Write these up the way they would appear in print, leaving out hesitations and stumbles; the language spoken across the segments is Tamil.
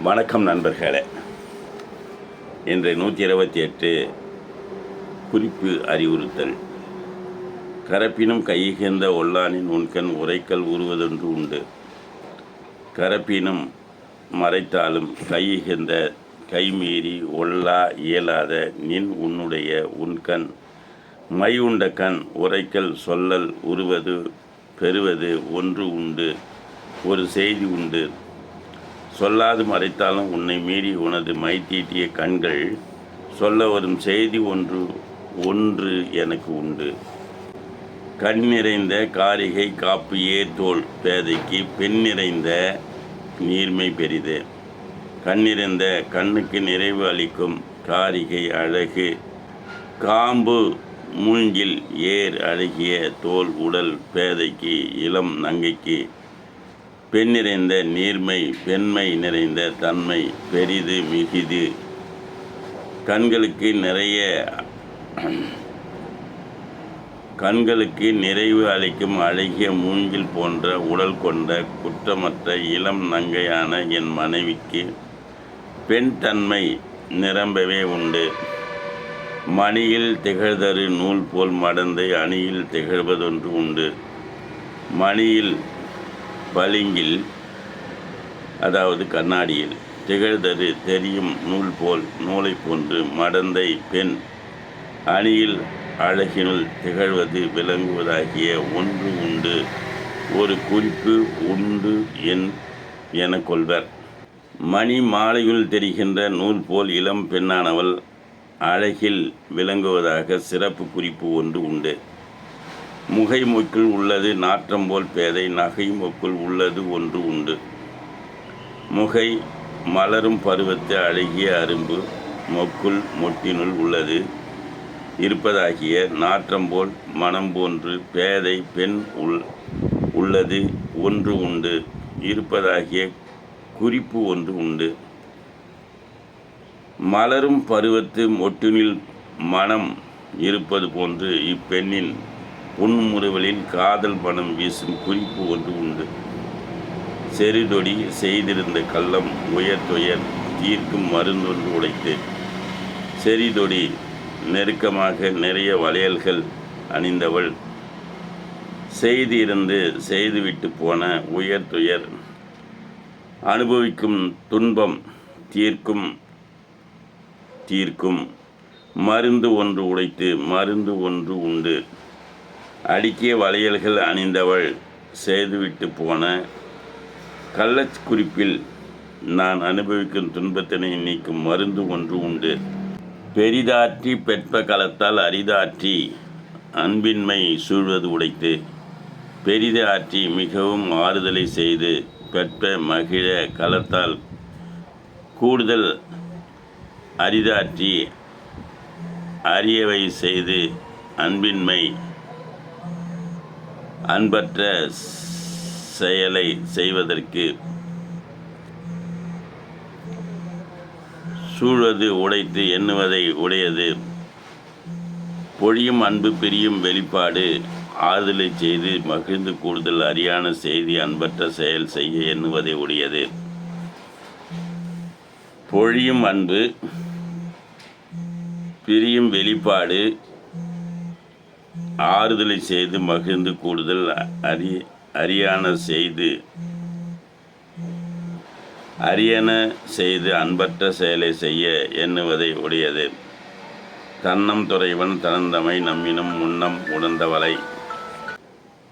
வணக்கம் நண்பர்களே. இன்று 128 குறிப்பு அறிவுறுத்தல். கரப்பினும் கையிகழ்ந்த ஒல்லானின் உண்கண் உரைக்கல் உருவதொன்று உண்டு. கரப்பினும் மறைத்தாலும் கையிகழ்ந்த கைமீறி ஒல்லா இயலாத நின் உன்னுடைய உண்கண் மை உண்ட கண் உரைக்கல் சொல்லல் உருவது பெறுவது ஒன்று உண்டு. ஒரு செய்தி உண்டு. சொல்லாது மறைத்தாலும் உன்னை மீறி உனது மை தீட்டிய கண்கள் சொல்ல வரும் செய்தி ஒன்று எனக்கு உண்டு. கண் நிறைந்த காரிகை காப்பு ஏதோல் பேதைக்கு பெண் நிறைந்த நீர்மை பெரிது. கண் நிறைந்த கண்ணுக்கு நிறைவு அளிக்கும் காரிகை அழகு காம்பு மூங்கில் ஏர் அழகிய தோல் உடல் பேதைக்கு இளம் நங்கைக்கு பெண் நிறைந்த நீர்மை பெண்மை நிறைந்த தன்மை பெரிது மிகுது. கண்களுக்கு நிறைவு அளிக்கும் அழகிய மூங்கில் போன்ற உடல் கொண்ட குற்றமற்ற இளம் நங்கையான என் மனைவிக்கு பெண் தன்மை நிரம்பவே உண்டு. மணியில் திகழ்தரு நூல் போல் மடந்தை அணியில் திகழ்வதொன்று உண்டு. மணியில் பளிங்கில் அதாவது கண்ணாடியில் திகழ்தரு தெரியும் நூல் போல் நூலை போன்று மடந்தை பெண் அணியில் அழகினுள் திகழ்வது விளங்குவதாகிய ஒன்று உண்டு. ஒரு குறிப்பு உண்டு என கொள்வர். மணி மாலையுள் தெரிகின்ற நூல் போல் இளம் பெண்ணானவள் அழகில் விளங்குவதாக சிறப்பு குறிப்பு ஒன்று உண்டு. முகை மொக்குள் உள்ளது நாற்றம் போல் பேதை நகை மொக்குள் உள்ளது ஒன்று உண்டு. முகை மலரும் பருவத்து அழகிய அரும்பு மொக்குள் மொட்டினுள் உள்ளது இருப்பதாகிய நாற்றம் போல் மனம் போன்று பேதை பெண் உள்ளது ஒன்று உண்டு இருப்பதாகிய குறிப்பு ஒன்று உண்டு. மலரும் பருவத்து மொட்டினில் மனம் இருப்பது போன்று இப்பெண்ணின் புன்முறுவலில் காதல் மனம் வீசும் குறிப்பு ஒன்று உண்டு. செறிதொடி செய்திருந்த கள்ளம் உயர்துயர் தீர்க்கும் மருந்தொன்று உடைத்து. செறிதொடி நெருக்கமாக நிறைய வளையல்கள் அணிந்தவள் செய்துவிட்டு போன உயர்துயர் அனுபவிக்கும் துன்பம் தீர்க்கும் மருந்து ஒன்று உடைத்து மருந்து ஒன்று உண்டு. அடுக்கிய வளையல்கள் அணிந்தவள் செய்துவிட்டு போன கள்ளக்குறிப்பில் நான் அனுபவிக்கும் துன்பத்தினை நீக்கும் மருந்து ஒன்று உண்டு. பெரிதாற்றி பெற்ப களத்தால் அரிதாற்றி அன்பின்மை சூழ்வது உடைத்து. பெரிதாற்றி மிகவும் ஆறுதலை செய்து பெற்ப மகிழ களத்தால் கூடுதல் அரிதாற்றி அரியவை செய்து அன்பின்மை அன்பற்ற செயலை செய்வதற்கு சூழ்வது உடைத்து எண்ணுவதை உடையது. பொழியும் அன்பு பிரியும் வெளிப்பாடு ஆறுதலை செய்து மகிழ்ந்து கூடுதல் அறியான செய்தி அன்பற்ற செயல் செய்ய எண்ணுவதை உடையது. பொழியும் அன்பு பிரியும் வெளிப்பாடு ஆறுதலை செய்து மகிழ்ந்து கூடுதல் அரியன செய்து அன்பற்ற செயலை செய்ய எண்ணுவதை உடையது. தன்னம் துறைவன் தனந்தமை நம்மினும் முன்னம் உணர்ந்தவளை.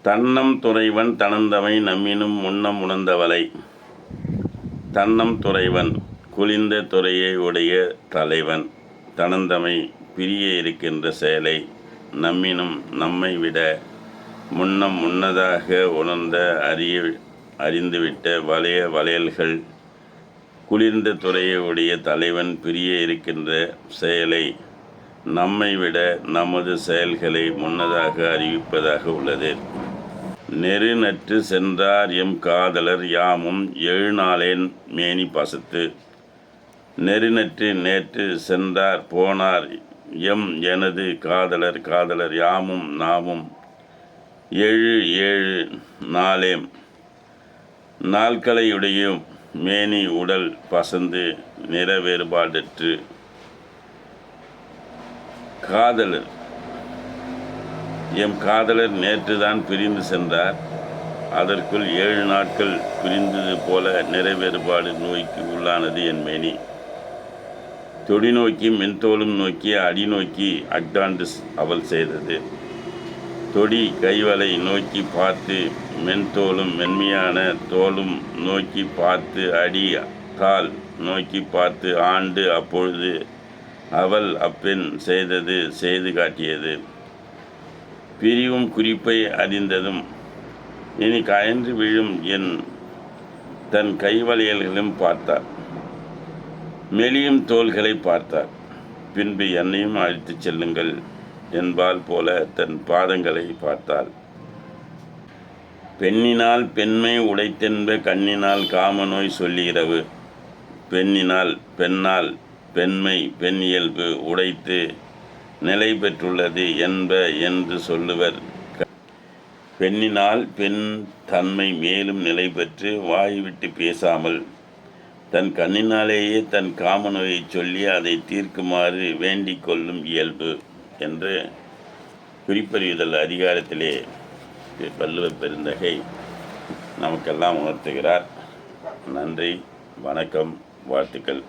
தன்னம் துறைவன் தனந்தமை நம்மினும் முன்னம் உணர்ந்தவளை. தன்னம் துறைவன் குளிர்ந்த துறையை உடைய தலைவன் தனந்தமை பிரிய இருக்கின்ற செயலை நம்மினும் நம்மை விட முன்னதாக உணர்ந்த அறிந்துவிட்ட வளையல்கள் குளிர்ந்த துறையை உடைய தலைவன் பிரிய இருக்கின்ற செயலை நம்மை விட நமது செயல்களை முன்னதாக அறிவிப்பதாக உள்ளது. நெரு நற்று சென்றார் எம் காதலர் யாமும் எழுநாளேன் மேனி பசத்து. நெருநற்று நேற்று சென்றார் போனார் எம் எனது காதலர் யாமும் நாமும் 7 நாளேம் நாட்களையுடையும் மேனி உடல் பசந்து நிற வேறுபாடற்று காதலர் எம் காதலர் நேற்றுதான் பிரிந்து சென்றார். அதற்குள் 7 நாட்கள் பிரிந்தது போல நிறைவேறுபாடு நோய்க்கு உள்ளானது என் மேனி. தொடி நோக்கி மென்தோலும் நோக்கி அடி நோக்கி அக்டாண்டிஸ் அவள் செய்தது. தொடி கைவலை நோக்கி பார்த்து மென்தோலும் மென்மையான தோலும் நோக்கி பார்த்து அடி கால் நோக்கி பார்த்து ஆண்டு அப்பொழுது அவள் அப்பெண் செய்தது செய்து காட்டியது. பிரிவும் குறிப்பை அறிந்ததும் இனி கயன்று விழும் என் தன் கைவளையல்களும் பார்த்தார். மெலியும் தோள்களை பார்த்தார். பின்பு என்னையும் அழைத்துச் செல்லுங்கள் என்பால் போல தன் பாதங்களை பார்த்தாள். பெண்ணினால் பெண்மை உடைத்தென்ப கண்ணினால் காமநோய் சொல்லுகிறவு. பெண்ணால் பெண்மை பெண் இயல்பு உடைத்து நிலை பெற்றுள்ளது என்ப என்று சொல்லுவர். பெண்ணினால் பெண் தன்மை மேலும் நிலை பெற்று வாய்விட்டு பேசாமல் தன் கண்ணினாலேயே தன் காமநோயை சொல்லி அதை தீர்க்குமாறு வேண்டிக் கொள்ளும் இயல்பு என்று குறிப்பறிவுதல் அதிகாரத்திலே வள்ளுவ பெருந்தகை நமக்கெல்லாம் உணர்த்துகிறார். நன்றி, வணக்கம், வாழ்த்துக்கள்.